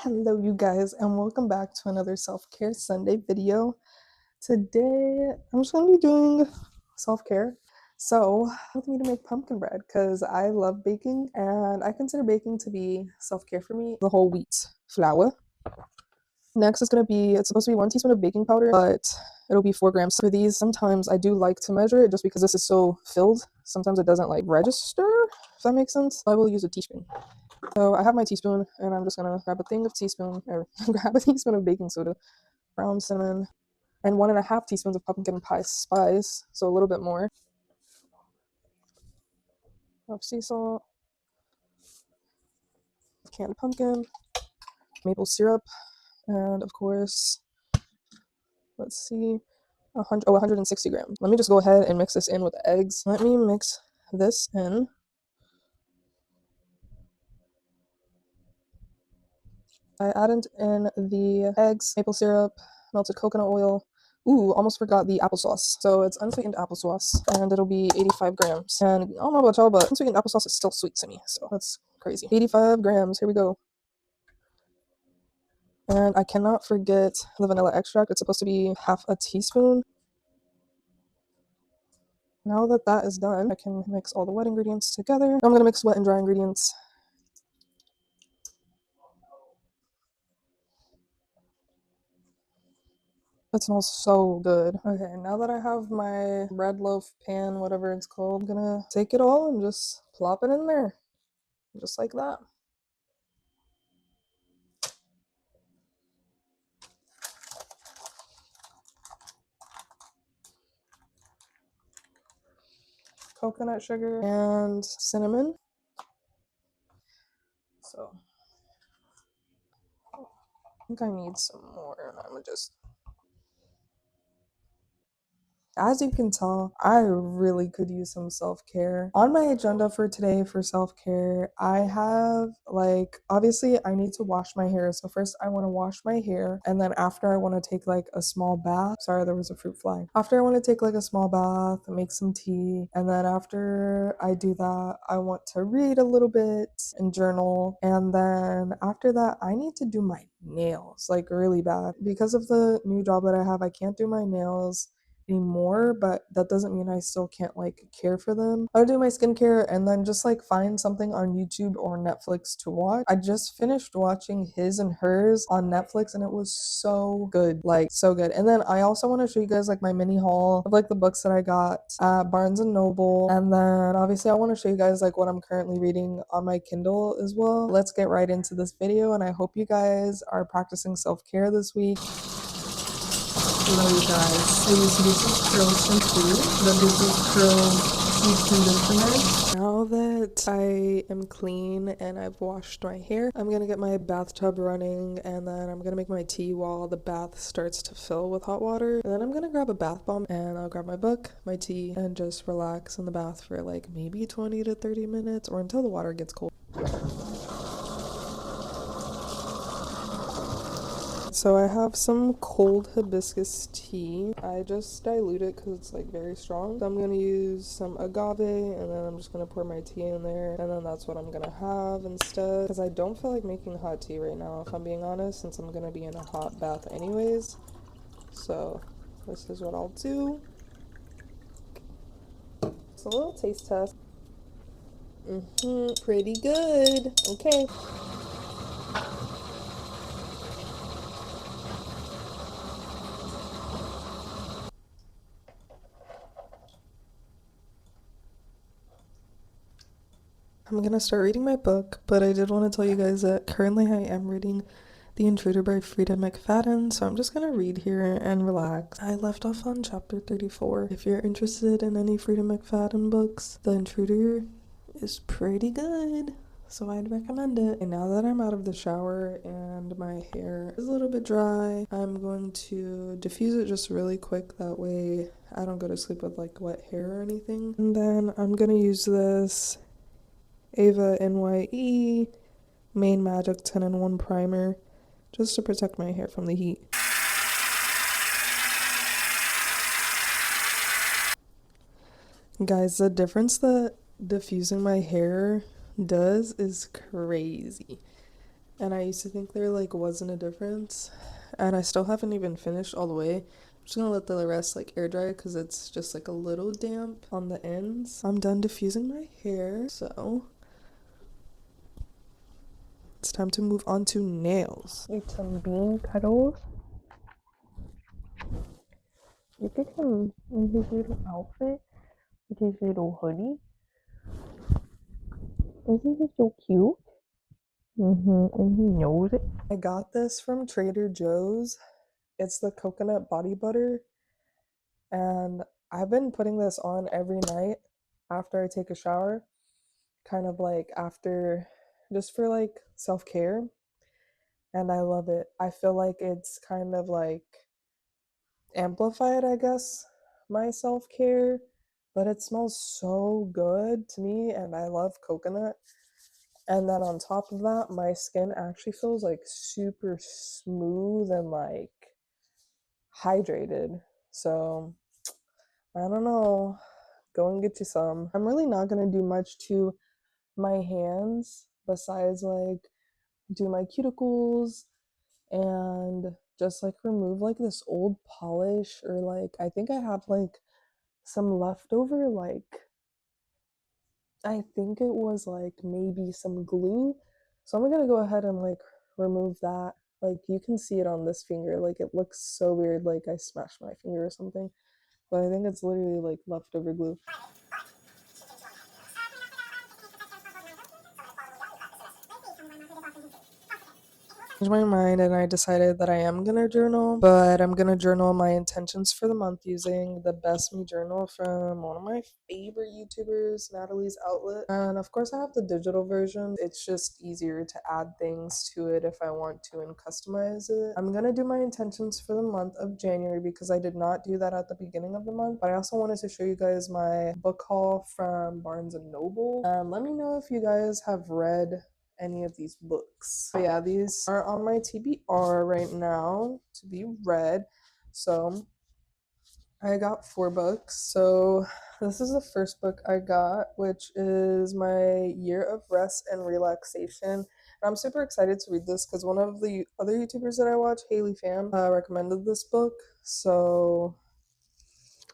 Hello, you guys, and welcome back to another self-care Sunday video. Today, I'm just gonna be doing self-care. So, with me to make pumpkin bread because I love baking and I consider baking to be self-care for me. The whole wheat flour. Next is it's supposed to be 1 teaspoon of baking powder, but it'll be 4 grams. For these, sometimes I do like to measure it just because this is so filled. Sometimes it doesn't like register, if that makes sense. I will use a teaspoon. So I have my teaspoon, and I'm just gonna grab a grab a teaspoon of baking soda, brown cinnamon, and 1.5 teaspoons of pumpkin pie spice, so a little bit more. Of sea salt, canned pumpkin, maple syrup, and of course, let's see, 160 grams. Let me just go ahead and mix this in with the eggs. Let me mix this in. I added in the eggs, maple syrup, melted coconut oil. Ooh, almost forgot the applesauce. So it's unsweetened applesauce, and it'll be 85 grams. And I don't know about y'all, but unsweetened applesauce is still sweet to me, so that's crazy. 85 grams, here we go. And I cannot forget the vanilla extract. It's supposed to be half a teaspoon. Now that that is done, I can mix all the wet ingredients together. I'm gonna mix wet and dry ingredients. It smells so good. Okay, now that I have my bread loaf pan, whatever it's called, I'm gonna take it all and just plop it in there. Just like that. Coconut sugar and cinnamon. So I think I need some more, and I'm gonna just, as you can tell, I really could use some self-care. On my agenda for today for self-care, I have obviously I need to wash my hair. So first I want to wash my hair, and then after I want to take like a small bath. Sorry, there was a fruit fly. After I want to take like a small bath, make some tea, and then after I do that, I want to read a little bit and journal. And then after that, I need to do my nails like really bad. Because of the new job that I have, I can't do my nails anymore, but that doesn't mean I still can't like care for them. I'll do my skincare and then just like find something on YouTube or Netflix to watch. I just finished watching His and Hers on Netflix and it was so good, like so good. And then I also want to show you guys like my mini haul of like the books that I got at Barnes and Noble. And then obviously I want to show you guys like what I'm currently reading on my Kindle as well. Let's get right into this video, and I hope you guys are practicing self-care this week. Hello, you guys. I use Basic Curl shampoo, the Basic Curl deep conditioner. Now that I am clean and I've washed my hair, I'm gonna get my bathtub running, and then I'm gonna make my tea while the bath starts to fill with hot water. And then I'm gonna grab a bath bomb, and I'll grab my book, my tea, and just relax in the bath for like maybe 20 to 30 minutes or until the water gets cold. So I have some cold hibiscus tea. I just dilute it because it's like very strong. So I'm gonna use some agave, and then I'm just gonna pour my tea in there, and then that's what I'm gonna have instead. Because I don't feel like making hot tea right now, if I'm being honest, since I'm gonna be in a hot bath anyways. So this is what I'll do. It's a little taste test. Pretty good. Okay. I'm gonna start reading my book, but I did want to tell you guys that currently I am reading The Intruder by Frida McFadden, so I'm just gonna read here and relax. I left off on chapter 34. If you're interested in any Frida McFadden books, The Intruder is pretty good, so I'd recommend it. And now that I'm out of the shower and my hair is a little bit dry, I'm going to diffuse it just really quick, that way I don't go to sleep with like wet hair or anything. And then I'm gonna use this Ava NYE Main Magic 10-in-1 primer just to protect my hair from the heat. Guys, the difference that diffusing my hair does is crazy. And I used to think there like wasn't a difference. And I still haven't even finished all the way. I'm just gonna let the rest like air dry because it's just like a little damp on the ends. I'm done diffusing my hair, so it's time to move on to nails. Eat some bean petals. Look at him in his little outfit with his little hoodie. Isn't he so cute? And he knows it. I got this from Trader Joe's. It's the coconut body butter, and I've been putting this on every night after I take a shower, kind of like after just for like self-care, and I love it. I feel like it's kind of like amplified, I guess, my self-care, but it smells so good to me and I love coconut. And then on top of that, my skin actually feels like super smooth and like hydrated. So I don't know. Go and get you some. I'm really not gonna do much to my hands besides like do my cuticles and just like remove like this old polish, or like I think I have like some leftover, like I think it was like maybe some glue. So I'm gonna go ahead and like remove that. Like you can see it on this finger. Like it looks so weird, like I smashed my finger or something. But I think it's literally like leftover glue. My mind and I decided that I am gonna journal, but I'm gonna journal my intentions for the month using the Best Me journal from one of my favorite YouTubers, Natalie's Outlet. And of course, I have the digital version. It's just easier to add things to it if I want to and customize it. I'm gonna do my intentions for the month of January because I did not do that at the beginning of the month. But I also wanted to show you guys my book haul from Barnes and Noble. Let me know if you guys have read any of these books. But yeah, these are on my TBR right now to be read. So I got 4 books. So this is the first book I got, which is my Year of Rest and Relaxation. And I'm super excited to read this because one of the other YouTubers that I watch, Haley Pham, recommended this book. So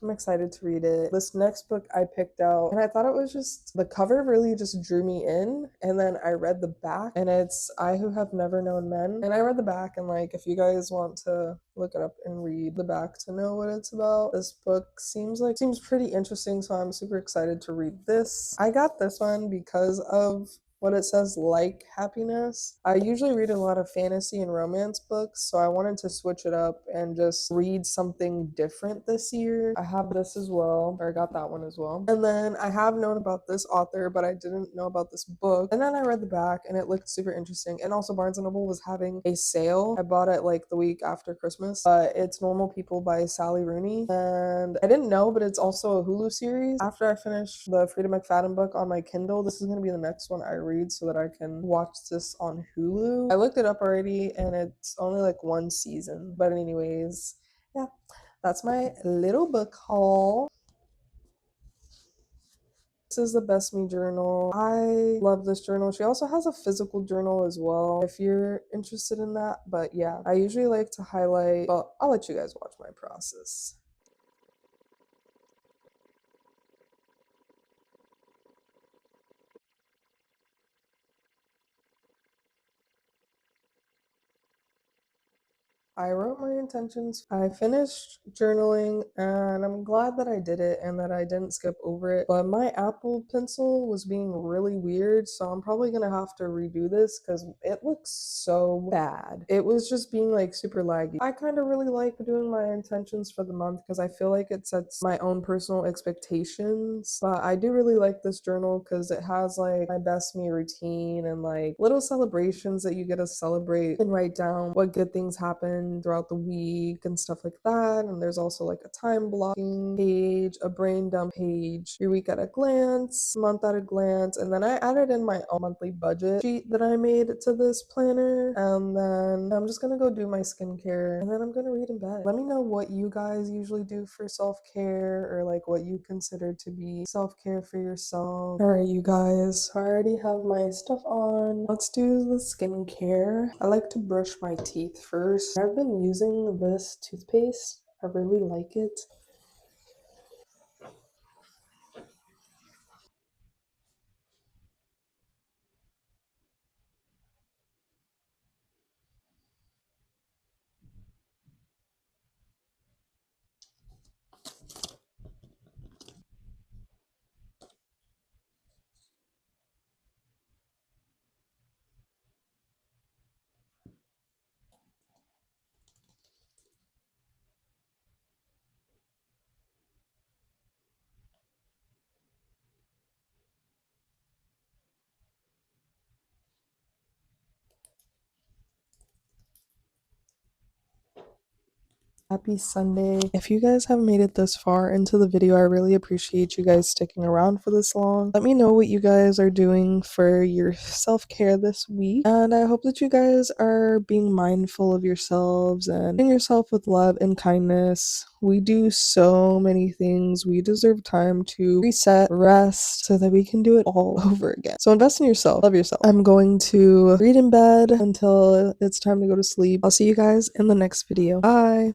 I'm excited to read it. This next book I picked out, and I thought it was just the cover really just drew me in. And then I read the back, and it's I Who Have Never Known Men. And I read the back, and like, if you guys want to look it up and read the back to know what it's about, this book seems pretty interesting. So I'm super excited to read this. I got this one because of what it says, like happiness. I usually read a lot of fantasy and romance books, so I wanted to switch it up and just read something different this year. I have this as well, or I got that one as well. And then I have known about this author, but I didn't know about this book. And then I read the back and it looked super interesting. And also Barnes& and Noble was having a sale. I bought it like the week after Christmas. It's Normal People by Sally Rooney. And I didn't know, but it's also a Hulu series. After I finish the Frida McFadden book on my Kindle, this is going to be the next one I read so that I can watch this on Hulu. I looked it up already and it's only like 1 season. But anyways, yeah, that's my little book haul. This is the Best Me journal. I love this journal. She also has a physical journal as well if you're interested in that. But yeah, I usually like to highlight, but I'll let you guys watch my process. I wrote my intentions. I finished journaling and I'm glad that I did it and that I didn't skip over it. But my Apple Pencil was being really weird, so I'm probably gonna have to redo this because it looks so bad. It was just being like super laggy. I kind of really like doing my intentions for the month because I feel like it sets my own personal expectations. But I do really like this journal because it has like my best me routine and like little celebrations that you get to celebrate and write down what good things happened done throughout the week and stuff like that. And there's also like a time blocking page, a brain dump page, your week at a glance, month at a glance, and then I added in my own monthly budget sheet that I made to this planner. And then I'm just gonna go do my skincare and then I'm gonna read in bed. Let me know what you guys usually do for self-care or like what you consider to be self-care for yourself. All right, you guys, I already have my stuff on. Let's do the skincare. I like to brush my teeth first. I've been using this toothpaste. I really like it. Happy Sunday. If you guys have made it this far into the video, I really appreciate you guys sticking around for this long. Let me know what you guys are doing for your self-care this week. And I hope that you guys are being mindful of yourselves and treating yourself with love and kindness. We do so many things. We deserve time to reset, rest, so that we can do it all over again. So invest in yourself. Love yourself. I'm going to read in bed until it's time to go to sleep. I'll see you guys in the next video. Bye.